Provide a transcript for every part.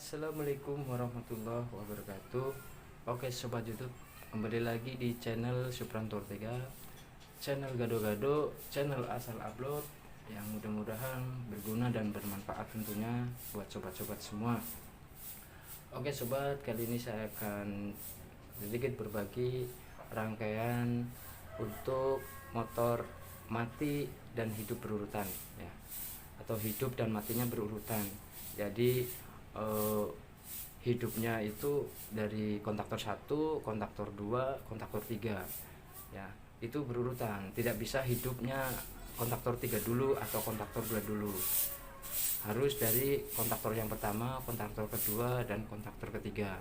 Assalamualaikum warahmatullahi wabarakatuh. Oke sobat YouTube, kembali lagi di channel Supranto Ortega, channel Gado-Gado, channel asal upload yang mudah-mudahan berguna dan bermanfaat tentunya buat sobat-sobat semua. Oke sobat, kali ini saya akan sedikit berbagi rangkaian untuk motor mati dan hidup berurutan ya, atau hidup dan matinya berurutan. Jadi hidupnya itu dari kontaktor 1, kontaktor 2, kontaktor 3 ya, itu berurutan. Tidak bisa hidupnya kontaktor 3 dulu atau kontaktor 2 dulu. Harus dari kontaktor yang pertama, kontaktor kedua, dan kontaktor ketiga.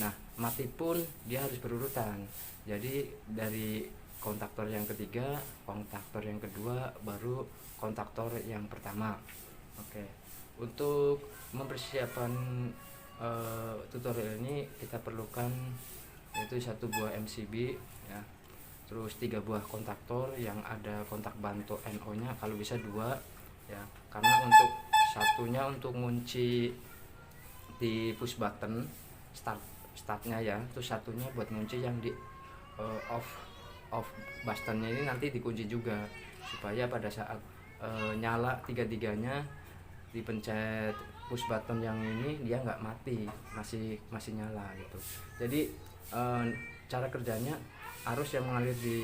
Nah, mati pun dia harus berurutan. Jadi dari kontaktor yang ketiga, kontaktor yang kedua, baru kontaktor yang pertama. Oke. Untuk mempersiapkan tutorial ini kita perlukan yaitu 1 buah MCB ya, terus 3 buah kontaktor yang ada kontak bantu NO nya, kalau bisa 2 ya, karena untuk satunya untuk kunci di push button startnya ya, terus satunya buat kunci yang di off buttonnya ini nanti dikunci juga, supaya pada saat nyala tiga-tiganya dipencet push button yang ini dia nggak mati, masih nyala gitu. Jadi cara kerjanya, arus yang mengalir di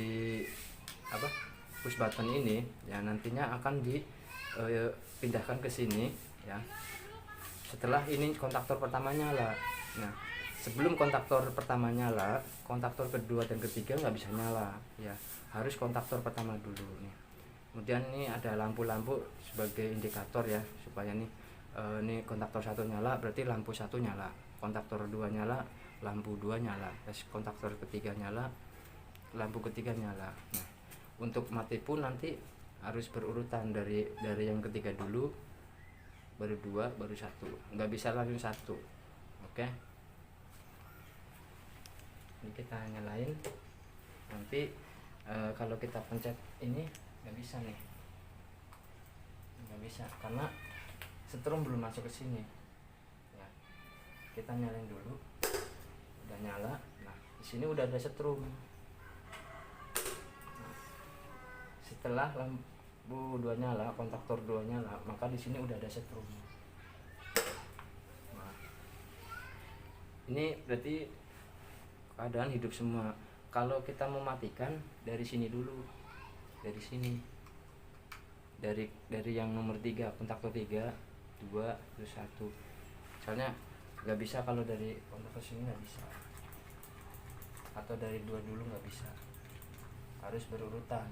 push button ini ya nantinya akan dipindahkan ke sini ya, setelah ini kontaktor pertama nyala. Nah, sebelum kontaktor pertama nyala, kontaktor kedua dan ketiga nggak bisa nyala ya, harus kontaktor pertama dulu nih. Kemudian ini ada lampu-lampu sebagai indikator ya, supaya nih ini kontaktor 1 nyala berarti lampu 1 nyala, kontaktor 2 nyala, lampu 2 nyala, terus kontaktor ketiga nyala, lampu ketiga nyala. Nah, untuk mati pun nanti harus berurutan dari yang ketiga dulu, baru 2, baru 1, nggak bisa langsung 1. Oke, ini kita nyalain. Nanti kalau kita pencet ini nggak bisa nih, nggak bisa karena setrum belum masuk ke sini ya. Kita nyalain dulu, udah nyala. Nah, di sini udah ada setrum. Nah, setelah lampu 2 nyala, kontaktor 2 nyala, maka di sini udah ada setrum. Nah, ini berarti keadaan hidup semua. Kalau kita mematikan dari sini dulu, dari sini, dari yang nomor 3, kontaktor 3, 2, terus 1. Soalnya nggak bisa kalau dari kontaktor sini nggak bisa, atau dari 2 dulu nggak bisa, harus berurutan.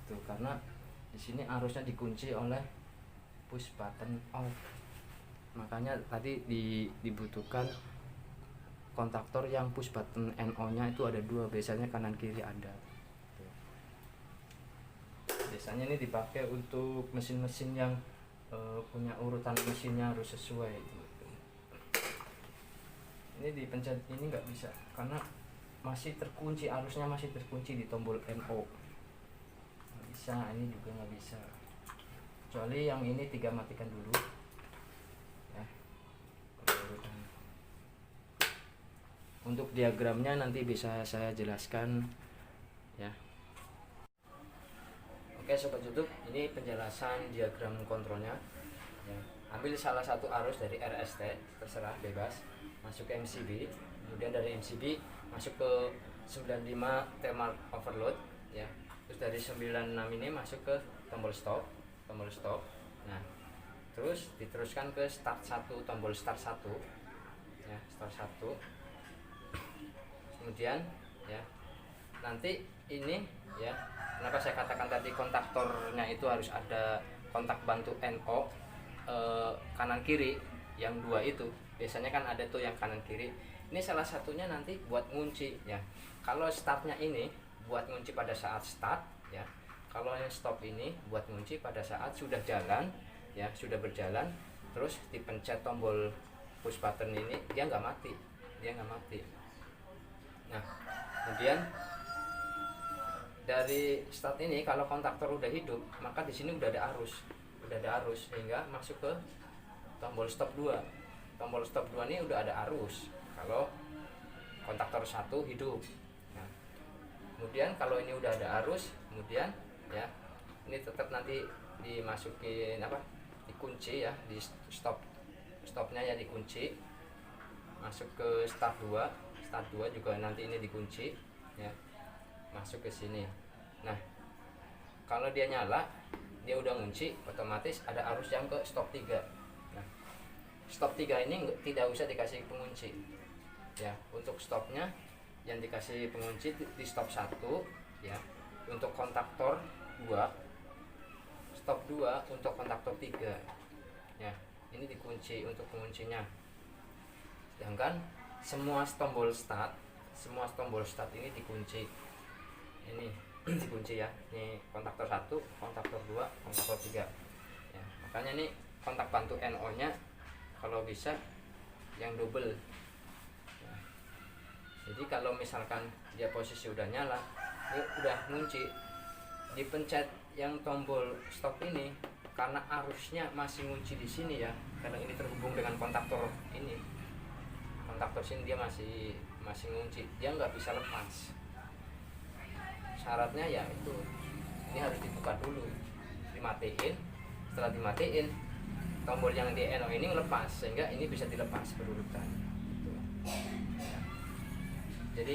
Tuh, karena di sini arusnya dikunci oleh push button off. Makanya tadi dibutuhkan kontaktor yang push button NO nya itu ada 2, biasanya kanan kiri ada. Biasanya ini dipakai untuk mesin-mesin yang punya urutan mesinnya harus sesuai gitu. Ini dipencet ini nggak bisa karena masih terkunci, arusnya masih terkunci di tombol NO. Nggak bisa, ini juga nggak bisa, kecuali yang ini 3 matikan dulu ya. Untuk diagramnya nanti bisa saya jelaskan ya. Oke sobat YouTube, ini penjelasan diagram kontrolnya ya. Ambil salah satu arus dari RST, terserah bebas, masuk ke MCB, kemudian dari MCB masuk ke 95 thermal overload ya. Terus dari 96 ini masuk ke tombol stop. Nah, terus diteruskan ke start 1, tombol start 1 ya, start 1. Kemudian ya, nanti ini ya, kenapa saya katakan tadi kontaktornya itu harus ada kontak bantu NO kanan kiri, yang 2 itu biasanya kan ada tuh yang kanan kiri. Ini salah satunya nanti buat ngunci ya. Kalau startnya ini buat ngunci pada saat start ya, kalau yang stop ini buat ngunci pada saat sudah jalan ya, sudah berjalan, terus dipencet tombol push button ini, dia nggak mati. Nah, kemudian dari start ini kalau kontaktor udah hidup, maka di sini udah ada arus, sehingga masuk ke tombol stop 2. Tombol stop 2 ini udah ada arus kalau kontaktor 1 hidup. Nah, kemudian kalau ini udah ada arus, kemudian ya ini tetap nanti dimasukin dikunci ya, di stopnya ya dikunci, masuk ke start 2 juga nanti ini dikunci ya, masuk ke sini. Nah, kalau dia nyala, dia udah ngunci, otomatis ada arus yang ke stop 3. Nah, stop 3 ini tidak usah dikasih pengunci ya. Untuk stopnya yang dikasih pengunci di stop 1 ya, untuk kontaktor 2, stop 2 untuk kontaktor 3 ya, ini dikunci untuk penguncinya. Sedangkan semua tombol start ini dikunci. Ini dikunci ya. Ini kontaktor 1, kontaktor 2, kontaktor 3 ya. Makanya nih kontak bantu NO nya kalau bisa yang double ya. Jadi kalau misalkan dia posisi udah nyala, dia udah ngunci, dipencet yang tombol stop ini, karena arusnya masih ngunci di sini ya, karena ini terhubung dengan kontaktor ini, kontaktor sini dia masih ngunci, dia nggak bisa lepas. Syaratnya ya itu, ini harus dibuka dulu, dimatiin. Setelah dimatiin, tombol yang di NO ini lepas, sehingga ini bisa dilepas berurutan gitu. Ya. Jadi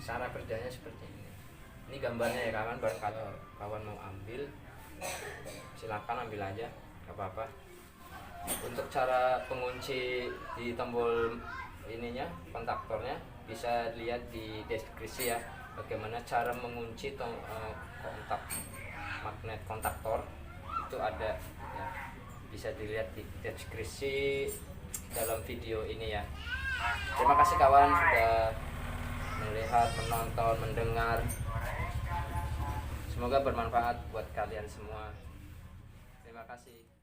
cara kerjanya seperti ini. Ini gambarnya ya kawan, barangkali kawan mau ambil, silakan ambil aja, gak apa-apa. Untuk cara pengunci di tombol ininya, kontaktornya, bisa lihat di deskripsi ya, bagaimana cara mengunci kontak magnet kontaktor itu ada ya, bisa dilihat di deskripsi dalam video ini ya. Terima kasih kawan sudah melihat, menonton, mendengar. Semoga bermanfaat buat kalian semua. Terima kasih.